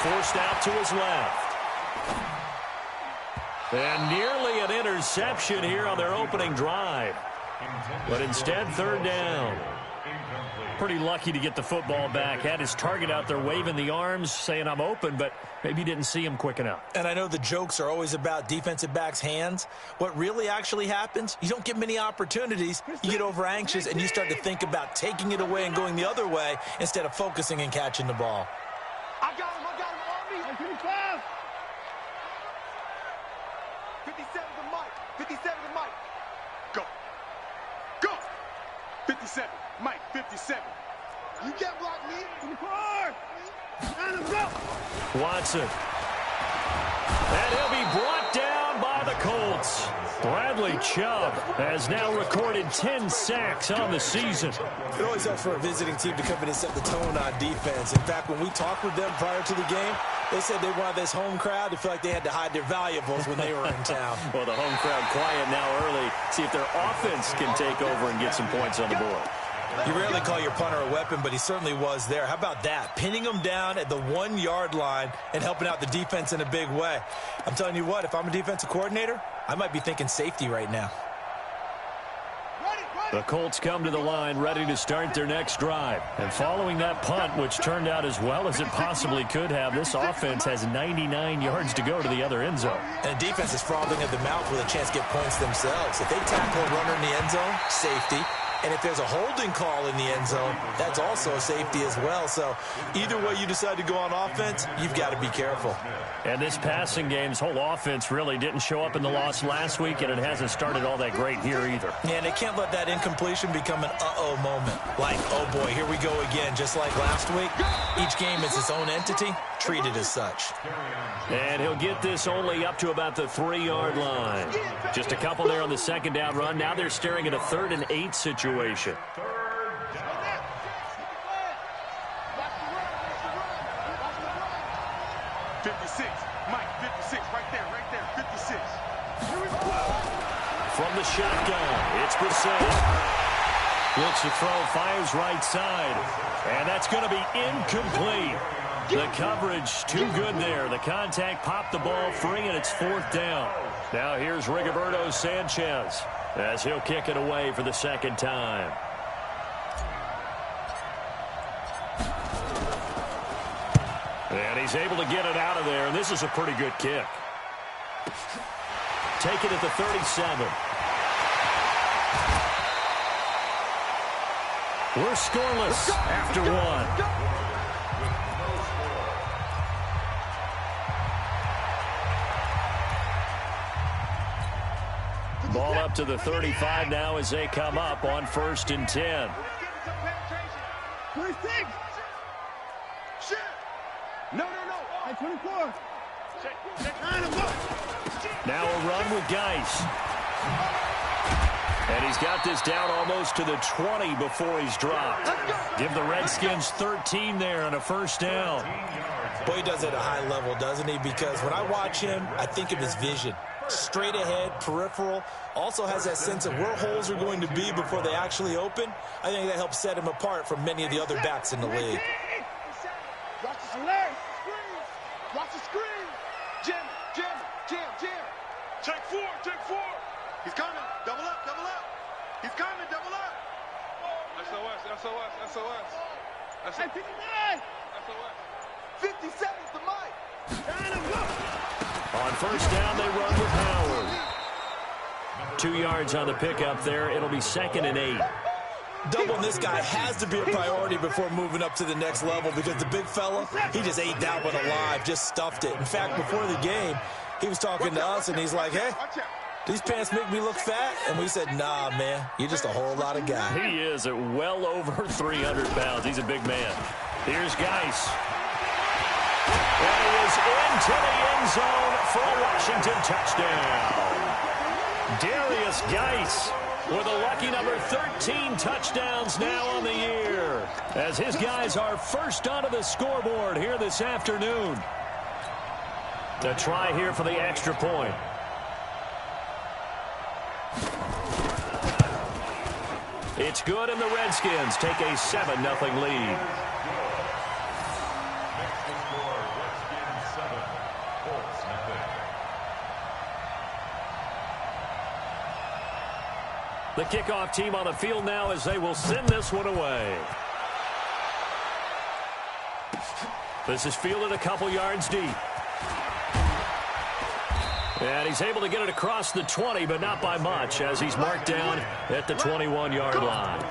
Forced out to his left. And nearly an interception here on their opening drive. But instead, 3rd down. Pretty lucky to get the football back. Had his target out there waving the arms, saying I'm open, but maybe didn't see him quick enough. And I know the jokes are always about defensive backs' hands. What really actually happens, you don't get many opportunities. You get over anxious, and you start to think about taking it away and going the other way instead of focusing and catching the ball. I got him on me. 55. 57 to Mike. 57 to Mike. Go. 57. Mike, 57. You can't block me. In the car. And go. Watson. And he'll be brought down by the Colts. Bradley Chubb has now recorded 10 sacks on the season. It always helps for a visiting team to come in and set the tone on defense. In fact, when we talked with them prior to the game, they said they wanted this home crowd to feel like they had to hide their valuables when they were in town. Well, the home crowd quiet now early. See if their offense can take over and get some points on the board. You rarely call your punter a weapon, but he certainly was there. How about that? Pinning him down at the 1-yard line and helping out the defense in a big way. I'm telling you what, if I'm a defensive coordinator, I might be thinking safety right now. The Colts come to the line ready to start their next drive. And following that punt, which turned out as well as it possibly could have, this offense has 99 yards to go to the other end zone. And the defense is frothing at the mouth with a chance to get points themselves. If they tackle a runner in the end zone, safety. And if there's a holding call in the end zone, that's also a safety as well. So either way you decide to go on offense, you've got to be careful. And this passing game's whole offense really didn't show up in the loss last week, and it hasn't started all that great here either. And they can't let that incompletion become an uh-oh moment. Like, oh boy, here we go again. Just like last week, each game is its own entity, treated as such. And he'll get this only up to about the 3-yard line. Just a couple there on the 2nd down run. Now they're staring at a 3rd and 8 situation. 56. Mike, 56. Right there, 56. Here we go. From the shotgun, it's Brissett. Looks to throw, fires right side. And that's going to be incomplete. The coverage too good there. The contact popped the ball free, and it's 4th down. Now here's Rigoberto Sanchez as he'll kick it away for the 2nd time. And he's able to get it out of there, and this is a pretty good kick. Take it at the 37. We're scoreless after 1. Ball up to the 35 now as they come up on 1st and 10. 26. Shit. No. 24. Now a run with Geis. And he's got this down almost to the 20 before he's dropped. Give the Redskins 13 there on a 1st down. Boy, he does it at a high level, doesn't he? Because when I watch him, I think of his vision. Straight ahead, peripheral, also has that sense of where holes are going to be before they actually open. I think that helps set him apart from many of the other backs in the league. Watch the alert. Watch the screen. Jim. Take 4. He's coming. Double up. He's coming. Double up. SOS. That's 59. SOS. 57's the mic. On 1st down, they run with Howard. 2 yards on the pickup there. It'll be 2nd and 8. Doubling this guy has to be a priority before moving up to the next level because the big fella, he just ate that one alive, just stuffed it. In fact, before the game, he was talking to us, and he's like, hey, these pants make me look fat? And we said, nah, man, you're just a whole lot of guy. He is at well over 300 pounds. He's a big man. Here's Geis. And he is into the end zone for a Washington touchdown. Darius Geis with a lucky number 13 touchdowns now on the year, as his guys are first onto the scoreboard here this afternoon. A try here for the extra point. It's good, and the Redskins take a 7-0 lead. The kickoff team on the field now as they will send this one away. This is fielded a couple yards deep. And he's able to get it across the 20, but not by much, as he's marked down at the 21-yard line.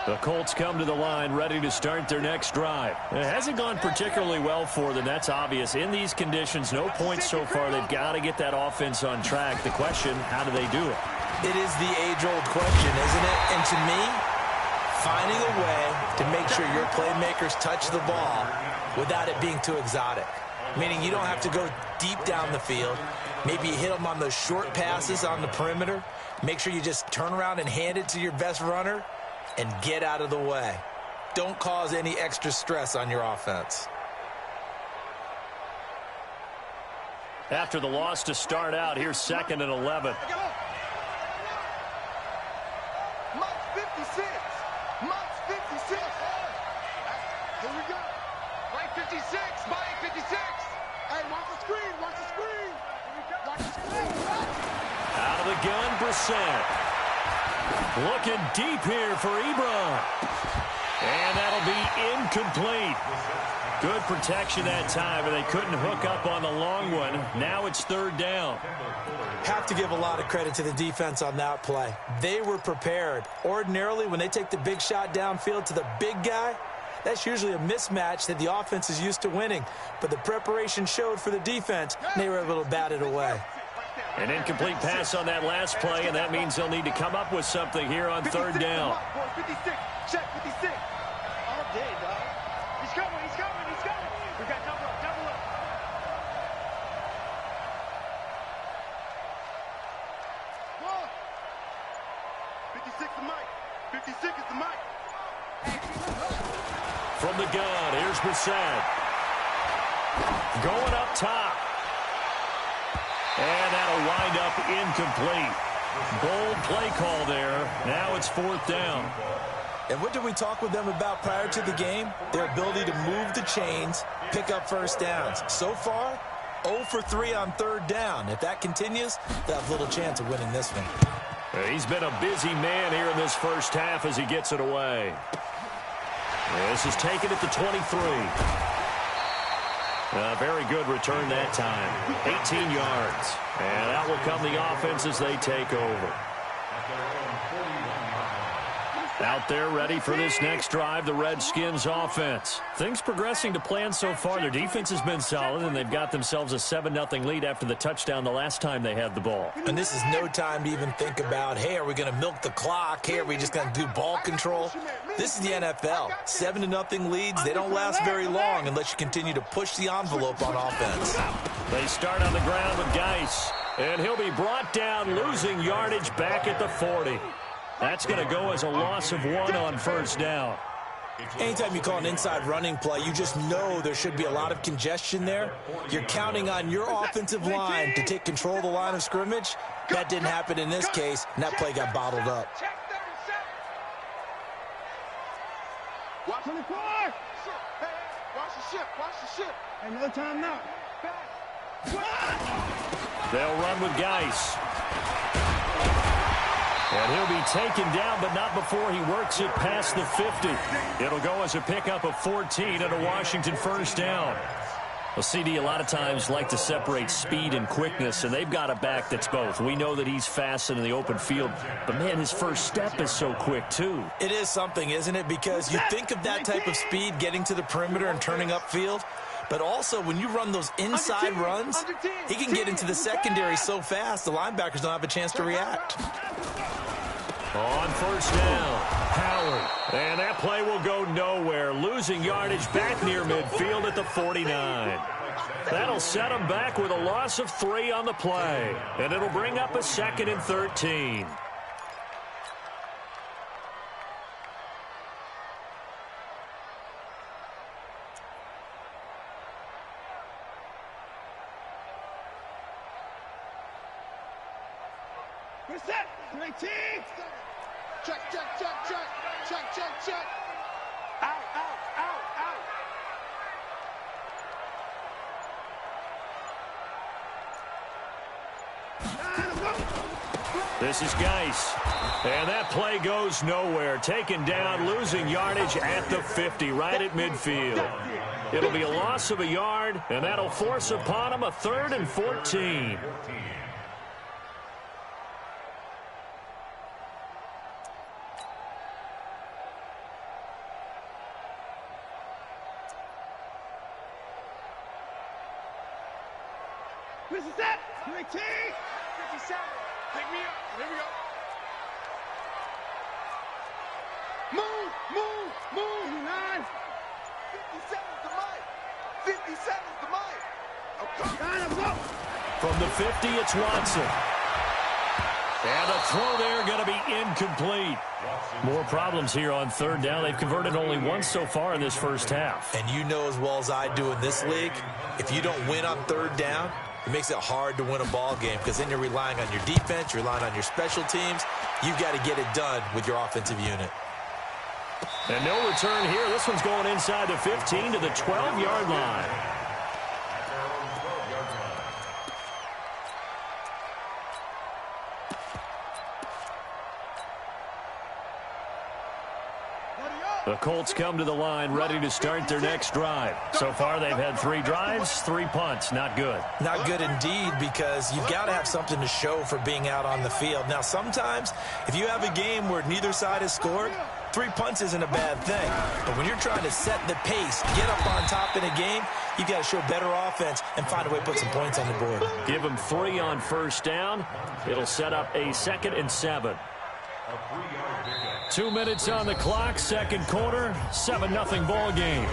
The Colts come to the line ready to start their next drive. It hasn't gone particularly well for them. That's obvious. In these conditions, no points so far. They've got to get that offense on track. The question, how do they do it? It is the age-old question, isn't it? And to me, finding a way to make sure your playmakers touch the ball without it being too exotic. Meaning you don't have to go deep down the field. Maybe you hit them on those short passes on the perimeter. Make sure you just turn around and hand it to your best runner and get out of the way. Don't cause any extra stress on your offense. After the loss to start out, here's 2nd and 11. Mike's 56. Mike's 56. Here we go. Mike 56. Mike 56. Hey, watch the screen. Watch the screen. Watch the screen. Out of the gun, Brissett. Looking deep here for Ebron. And that'll be incomplete. Good protection that time, but they couldn't hook up on the long one. Now it's 3rd down. Have to give a lot of credit to the defense on that play. They were prepared. Ordinarily, when they take the big shot downfield to the big guy, that's usually a mismatch that the offense is used to winning. But the preparation showed for the defense, and they were able to bat it away. An incomplete pass on that last play, and that means they'll need to come up with something here on 3rd down. 56. Check 56. All day, dog. He's coming. We got double up. 56 is Mike. 56 is the Mike. from the gun. Here's Brissett. Going up top. And that'll wind up incomplete. Bold play call there. Now it's 4th down. And what did we talk with them about prior to the game? Their ability to move the chains, pick up first downs. So far, 0 for 3 on 3rd down. If that continues, they'll have little chance of winning this one. He's been a busy man here in this first half as he gets it away. This is taken at the 23. Very good return that time. 18 yards. And that will come the offense as they take over. Out there ready for this next drive, the Redskins offense. Things progressing to plan so far. Their defense has been solid, and they've got themselves a 7-0 lead after the touchdown the last time they had the ball. And this is no time to even think about, hey, are we going to milk the clock? Hey, are we just going to do ball control? This is the NFL. 7-0 leads, they don't last very long unless you continue to push the envelope on offense. They start on the ground with Geis, and he'll be brought down, losing yardage back at the 40. That's going to go as a loss of 1 on 1st down. Anytime you call an inside running play, you just know there should be a lot of congestion there. You're counting on your offensive line to take control of the line of scrimmage. That didn't happen in this case, and that play got bottled up. Watch 24. Hey, watch the ship. Watch the ship. Hey, no time now. They'll run with Geis. And he'll be taken down, but not before he works it past the 50. It'll go as a pickup of 14 and a Washington 1st down. Well, CD a lot of times like to separate speed and quickness, and they've got a back that's both. We know that he's fast in the open field, but, man, his first step is so quick, too. It is something, isn't it? Because you think of that type of speed getting to the perimeter and turning upfield, but also when you run those inside runs, he can get into the secondary so fast the linebackers don't have a chance to react. On 1st down, Howard. And that play will go nowhere, losing yardage back near midfield at the 49. That'll set him back with a loss of 3 on the play. And it'll bring up a 2nd and 13. Reset. 19. Check, check, check, check. Check, check, check. Out, out, out, out. This is Geis. And that play goes nowhere. Taken down, losing yardage at the 50, right at midfield. It'll be a loss of a yard, and that'll force upon him a 3rd and 14. This is that. 19. 57. Pick me up. Here we go. Move, move, move. 59. 57's the mic. 57's the mic. Okay. From the 50, it's Watson. And the throw there going to be incomplete. More problems here on 3rd down. They've converted only once so far in this first half. And you know as well as I do in this league, if you don't win on 3rd down, it makes it hard to win a ball game because then you're relying on your defense, you're relying on your special teams. You've got to get it done with your offensive unit. And no return here. This one's going inside the 15 to the 12-yard line. The Colts come to the line ready to start their next drive. So far, they've had 3 drives, 3 punts. Not good. Not good indeed, because you've got to have something to show for being out on the field. Now, sometimes, if you have a game where neither side has scored, 3 punts isn't a bad thing. But when you're trying to set the pace, get up on top in a game, you've got to show better offense and find a way to put some points on the board. Give them 3 on 1st down. It'll set up a 2nd and 7. 2 minutes on the clock, 2nd quarter, 7-0 ball game.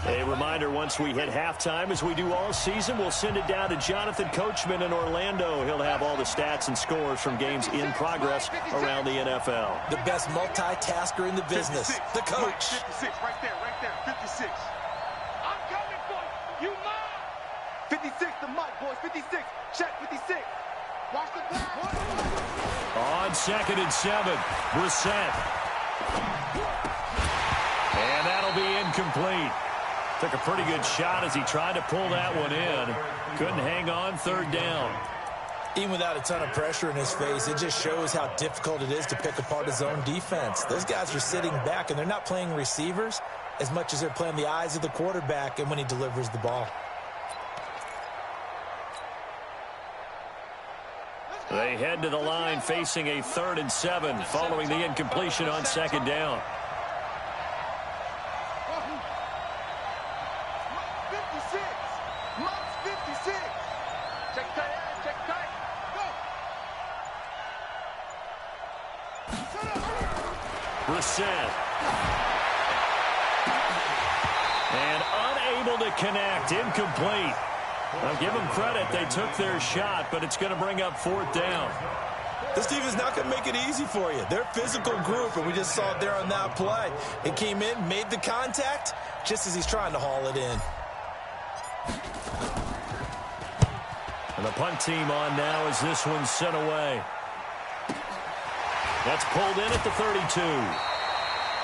A reminder, once we hit halftime, as we do all season, we'll send it down to Jonathan Coachman in Orlando. He'll have have all the stats and scores from games in progress around the NFL. The best multitasker in the business, 56. the coach. 56, right there, 56. I'm coming for you, mom. 56, the mic, boys, 56. Check 56. Watch the pass. On 2nd and 7, Brissett. And that'll be incomplete. Took a pretty good shot as he tried to pull that one in. Couldn't hang on, 3rd down. Even without a ton of pressure in his face, it just shows how difficult it is to pick apart his own defense. Those guys are sitting back, and they're not playing receivers as much as they're playing the eyes of the quarterback and when he delivers the ball. They head to the line facing a 3rd and 7 following the incompletion on 2nd down. 56. Mops 56. Check tight. Go. Brissett. And unable to connect. Incomplete. I'll give them credit. They took their shot, but it's going to bring up 4th down. This team is not going to make it easy for you. They're a physical group, and we just saw it there on that play. It came in, made the contact, just as he's trying to haul it in. And the punt team on now as this one's sent away. That's pulled in at the 32.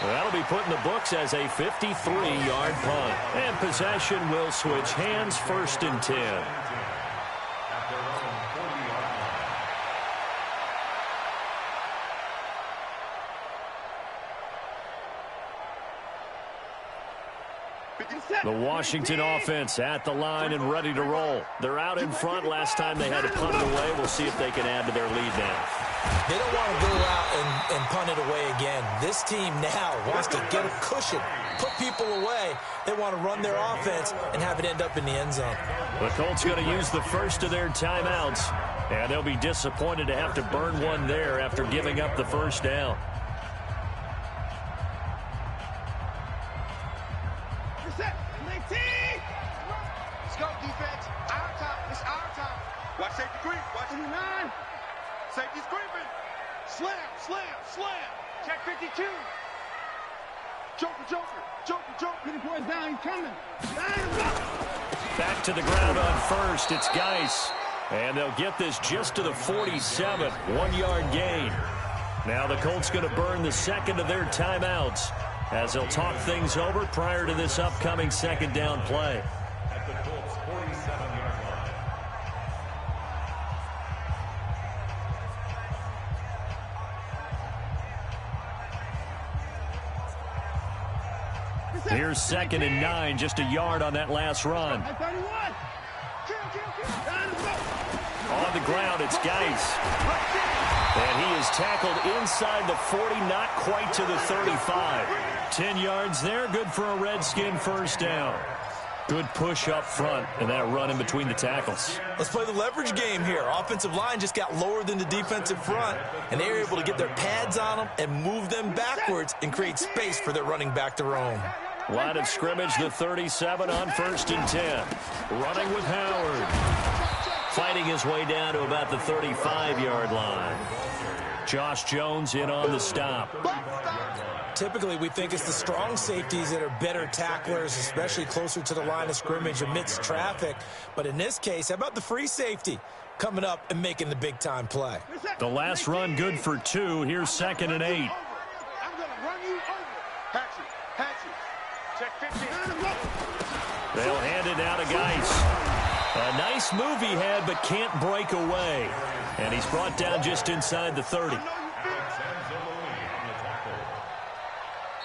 That'll be put in the books as a 53-yard punt. And possession will switch hands, 1st and 10. The Washington offense at the line and ready to roll. They're out in front. Last time they had to punt it away. We'll see if they can add to their lead now. They don't want to go out and punt it away again. This team now wants to get a cushion, put people away. They want to run their offense and have it end up in the end zone. The Colts going to use the first of their timeouts, and they'll be disappointed to have to burn one there after giving up the 1st down. Let's go, defense. Our time. It's our time. Watch safety creep. Watch 9. Safety's creeping. Slam. Check 52. Joker. Get the boys down. He's coming. Back to the ground on 1st. It's Geis. And they'll get this just to the 47. 1-yard gain. Now the Colts going to burn the 2nd of their timeouts as they'll talk things over prior to this upcoming 2nd down play. At the Colts 47-yard line. Here's 2nd and 9, just a yard on that last run. On the ground, it's Geis. And he is tackled inside the 40, not quite to the 35. 10 yards there, good for a Redskin 1st down. Good push up front, and that run in between the tackles. Let's play the leverage game here. Offensive line just got lower than the defensive front, and they were able to get their pads on them and move them backwards and create space for their running back to roam. Line of scrimmage, the 37 on 1st and 10. Running with Howard. Fighting his way down to about the 35-yard line. Josh Jones in on the stop. Typically, we think it's the strong safeties that are better tacklers, especially closer to the line of scrimmage amidst traffic. But in this case, how about the free safety coming up and making the big-time play? The last run good for 2. Here's 2nd and 8. I'm going to run you over. Hatchet. Check 15. They'll hand it down to Geis. A nice move he had, but can't break away. And he's brought down just inside the 30.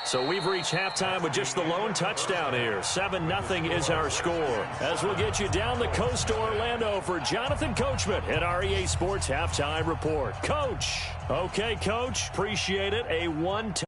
So we've reached halftime with just the lone touchdown here. 7-0 is our score. As we'll get you down the coast to Orlando for Jonathan Coachman at our EA Sports Halftime Report. Coach. Okay, Coach. Appreciate it. A 1-2.